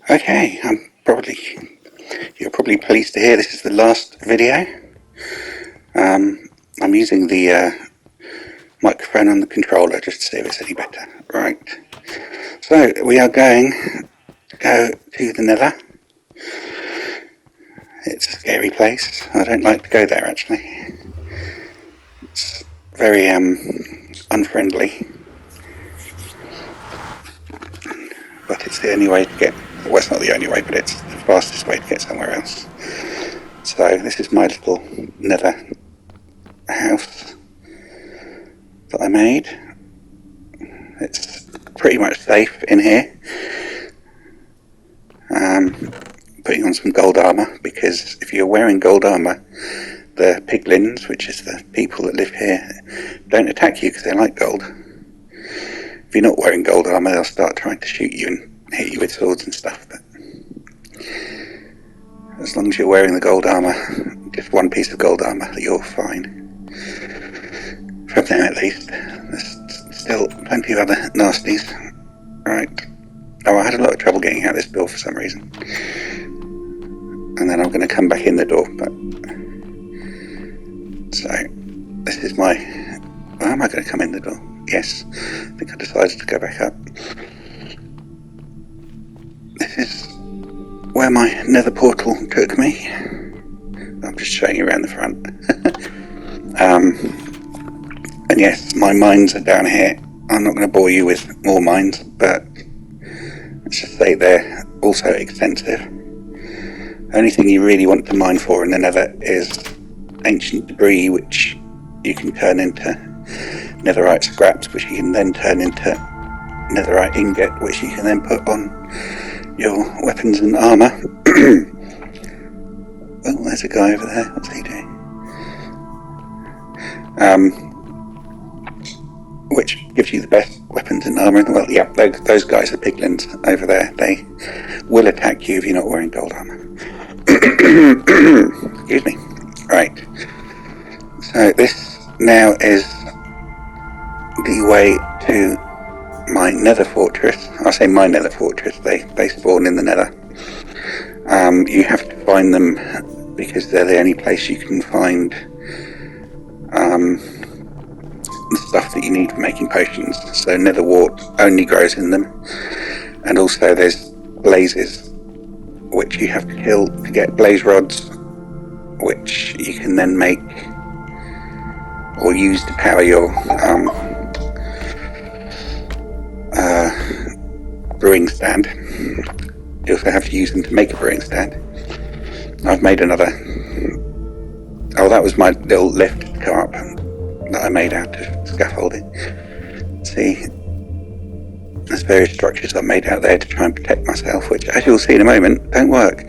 Okay, you're probably pleased to hear this is the last video. I'm using the microphone on the controller just to see if it's any better. Right, so we are going to go to the Nether. It's a scary place. I don't like to go there actually. It's very unfriendly. But it's the only way to get, well, it's not the only way, but it's the fastest way to get somewhere else. So this is my little Nether house that I made. It's pretty much safe in here. Putting on some gold armour, because if you're wearing gold armour, the piglins, which is the people that live here, don't attack you because they like gold. If you're not wearing gold armour, they'll start trying to shoot you and hit you with swords and stuff. But as long as you're wearing the gold armour, just one piece of gold armour, you're fine. From them at least. There's still plenty of other nasties. Right. Oh, I had a lot of trouble getting out this door for some reason. And then I'm going to come back in the door, but... So, this is my... Well, am I going to come in the door? Yes. I think I decided to go back up. This is where my nether portal took me. I'm just showing you around the front. And yes, my mines are down here. I'm not going to bore you with more mines, but let's just say they're also extensive. Only thing you really want to mine for in the Nether is ancient debris, which you can turn into netherite scraps, which you can then turn into netherite ingot, which you can then put on your weapons and armour. Oh, there's a guy over there. What's he doing? Which gives you the best weapons and armour in the world. Yeah, those guys are piglins over there. They will attack you if you're not wearing gold armour. Excuse me. Right. So this now is the way to my nether fortress. I say my nether fortress, they spawn in the nether. You have to find them because they're the only place you can find the stuff that you need for making potions. So nether wart only grows in them. And also there's blazes, which you have to kill to get blaze rods, which you can then make or use to power your brewing stand. You also have to use them to make a brewing stand. I've made another. Oh, that was my little lift to come up that I made out of scaffolding. See, there's various structures I've made out there to try and protect myself, which, as you'll see in a moment, don't work.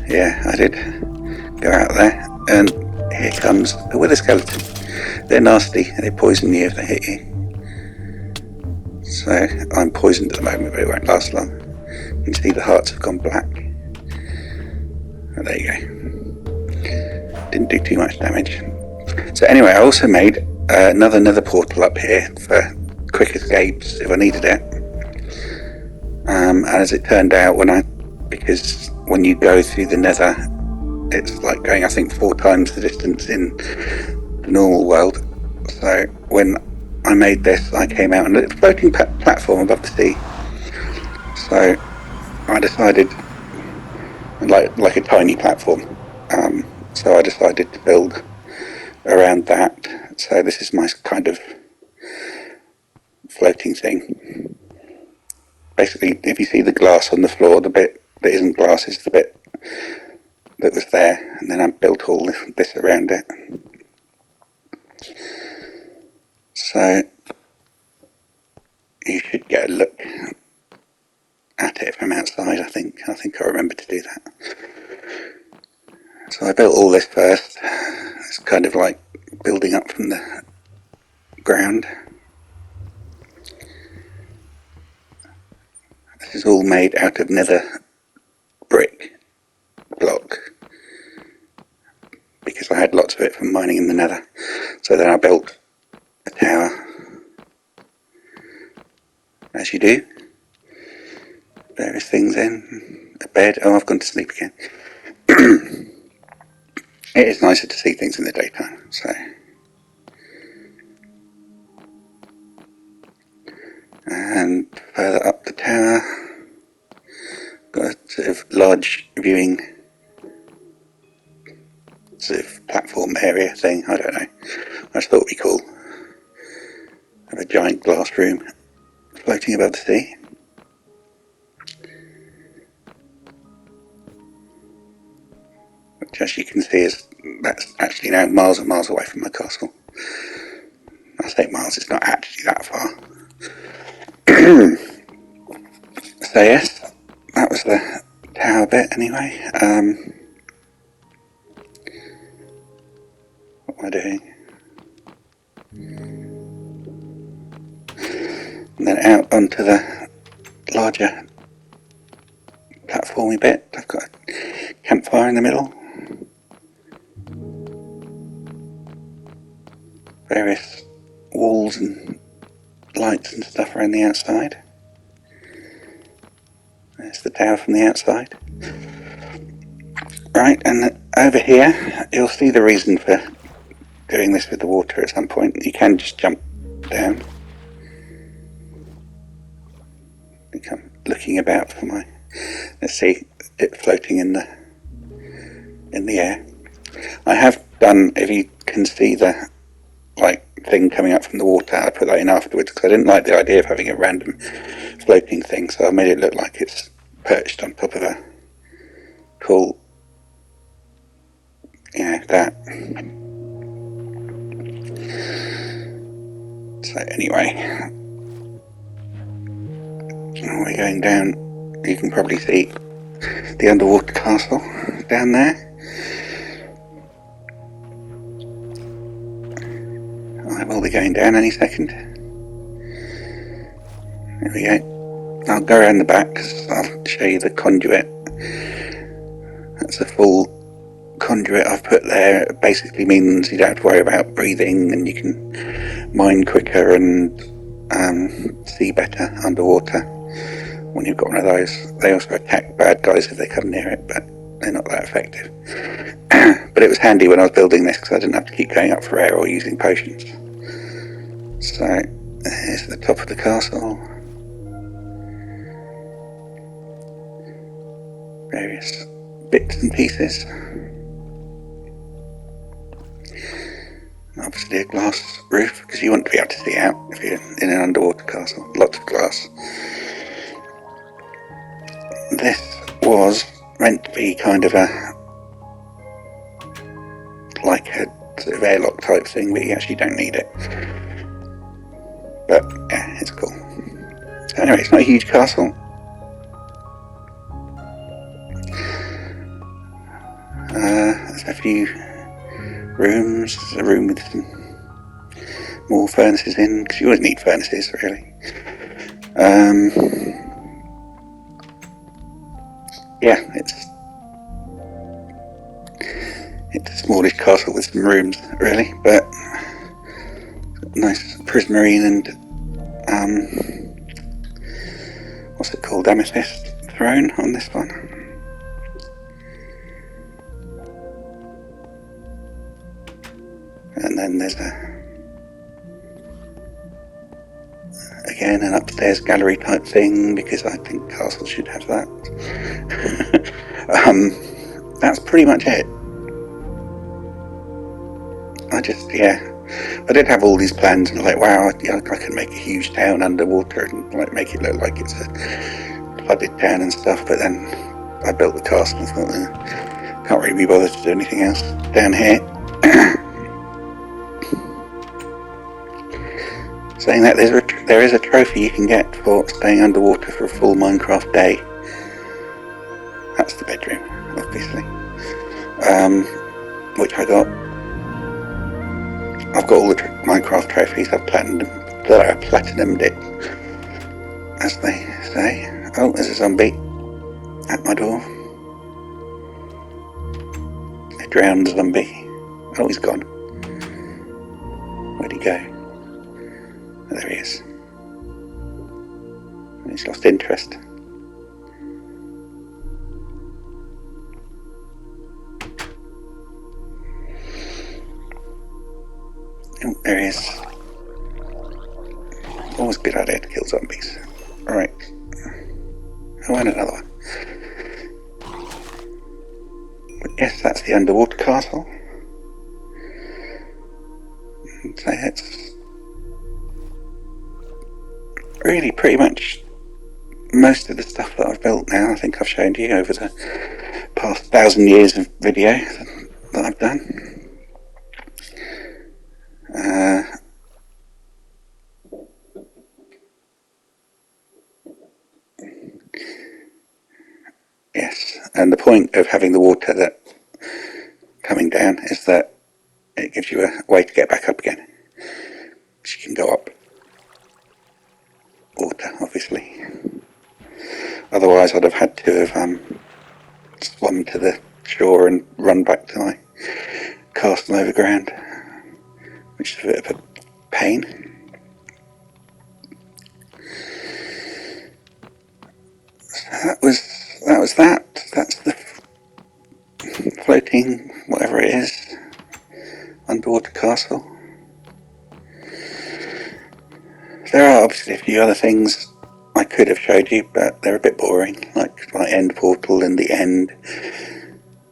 Yeah, I did go out there, and here comes a wither skeleton. They're nasty, they poison you if they hit you. So, I'm poisoned at the moment, but it won't last long. You can see the hearts have gone black. Oh, there you go. Didn't do too much damage. So anyway, I also made another nether portal up here for quick escapes if I needed it. And as it turned out, because when you go through the nether, it's like going, I think, 4 times the distance in the normal world. So when I made this, I came out and a floating platform above the sea. So I decided, like a tiny platform. So I decided to build around that. So this is my kind of floating thing. Basically, if you see the glass on the floor, the bit that isn't glass is the bit that was there, and then I built all this around it. So you should get a look at it from outside. I think I remember to do that. So I built all this first. It's kind of like building up from the ground. This is all made out of nether brick block, because I had lots of it from mining in the nether. So then I built a tower, as you do. various things in. A bed. Oh, I've gone to sleep again. It is nicer to see things in the daytime, so. And further up the tower, got a sort of large viewing sort of platform area thing, I don't know. I just thought it'd be cool. Have a giant glass room floating above the sea. Which, as you can see, that's actually now miles and miles away from my castle. I say miles, it's not actually that far. So yes, that was the tower bit anyway. What am I doing? And then out onto the larger platformy bit. I've got a campfire in the middle. Various walls and lights and stuff around the outside. There's the tower from the outside. Right, and over here you'll see the reason for doing this with the water at some point. You can just jump down. I think I'm looking about for my, let's see, it floating in the air. I have done, if you can see the thing coming up from the water, I put that in afterwards because I didn't like the idea of having a random floating thing, so I made it look like it's perched on top of a cool, that. So anyway, we're going down. You can probably see the underwater castle down there. I will be going down any second. There we go. I'll go around the back because I'll show you the conduit. That's a full conduit I've put there. It basically means you don't have to worry about breathing and you can mine quicker and see better underwater when you've got one of those. They also attack bad guys if they come near it, but they're not that effective. But it was handy when I was building this because I didn't have to keep going up for air or using potions. So here's the top of the castle. Various bits and pieces. Obviously a glass roof because you want to be able to see out if you're in an underwater castle. Lots of glass. This was meant to be kind of a sort of airlock type thing, but you actually don't need it. But yeah, it's cool. So anyway, it's not a huge castle. There's a few rooms. There's a room with some more furnaces in, because you always need furnaces, really. Yeah, it's a smallish castle with some rooms, really, but nice prismarine and what's it called, amethyst throne on this one. And then there's again an upstairs gallery type thing because I think castles should have that. That's pretty much it. I did have all these plans and wow, I can make a huge town underwater and make it look like it's a flooded town and stuff, but then I built the castle and thought, can't really be bothered to do anything else down here. Saying that, there is a trophy you can get for staying underwater for a full Minecraft day. That's the bedroom, obviously, which I got. I've got all the Minecraft trophies. I've platinumed it, as they say. Oh, there's a zombie at my door. A drowned zombie. Oh, he's gone. Where'd he go? Oh, there he is. He's lost interest. There he is. Always a good idea to kill zombies. Alright. Oh, and another one. But yes, that's the underwater castle. So it's really pretty much most of the stuff that I've built now. I think I've shown you over the past 1,000 years of video that I've done. Yes, and the point of having the water that coming down is that it gives you a way to get back up again. So you can go up water, obviously. Otherwise, I'd have had to have swum to the shore and run back to my castle overground, which is a bit of a pain. So that was that. That's the floating, whatever it is, underwater castle. There are obviously a few other things I could have showed you, but they're a bit boring, like my end portal in the end.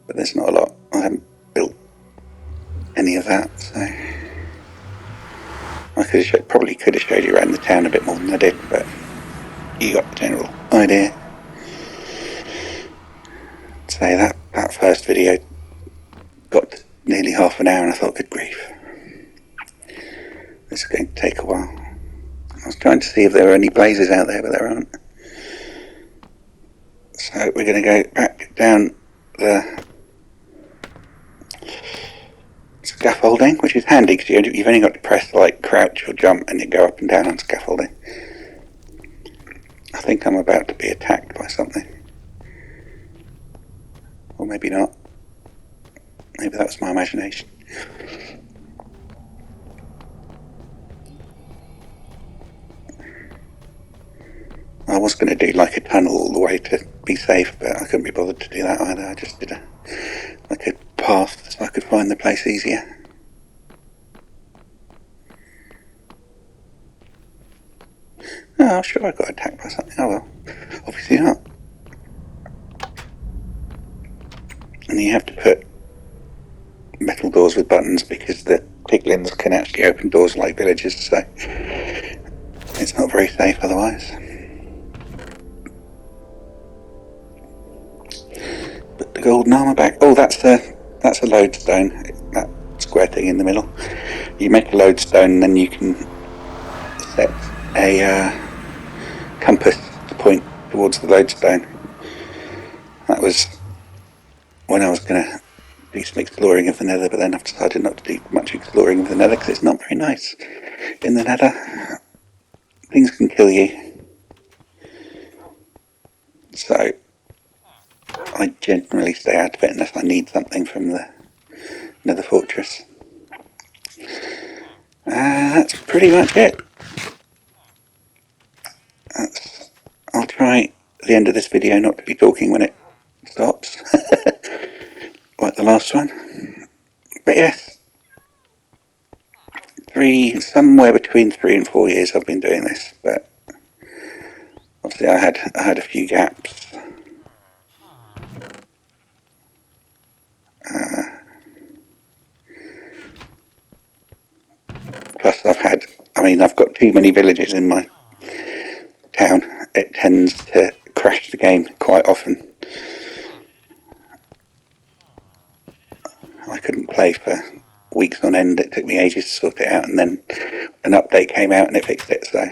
But there's not a lot. I haven't built any of that, so I probably could have showed you around the town a bit more than I did, but you got the general idea. So that first video got nearly half an hour and I thought, good grief, this is going to take a while. I was trying to see if there were any blazes out there, but there aren't. So we're going to go back down the scaffolding, which is handy because you've only got to press like crouch or jump and you go up and down on scaffolding. I think I'm about to be attacked by something. Or maybe not. Maybe that was my imagination. I was going to do like a tunnel all the way to be safe, but I couldn't be bothered to do that either. I just did a path so I could find the place easier. Oh, sure I got attacked by something. Oh well, obviously not. And you have to put metal doors with buttons because the piglins can actually open doors like villagers, so it's not very safe otherwise. But the golden armor back. Oh, that's a lodestone. That square thing in the middle. You make a lodestone, and then you can set a compass to point towards the lodestone. That was when I was going to do some exploring of the Nether, but then I've decided not to do much exploring of the Nether because it's not very nice in the Nether. Things can kill you. So I generally stay out of it unless I need something from the Nether Fortress. That's pretty much it. I'll try at the end of this video not to be talking when it stops, like the last one. But yes, somewhere between 3 and 4 years I've been doing this, but obviously I had a few gaps. Plus I've got too many villages in my town. It tends to crash the game quite often. I couldn't play for weeks on end. It took me ages to sort it out, and then an update came out and it fixed it, so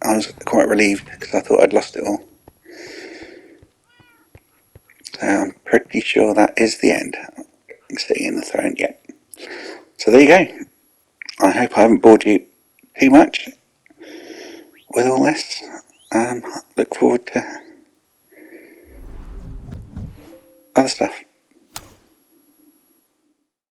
I was quite relieved because I thought I'd lost it all. So I'm pretty sure that is the end. I'm sitting in the throne yet. So there you go. I hope I haven't bored you too much with all this. Look forward to other stuff.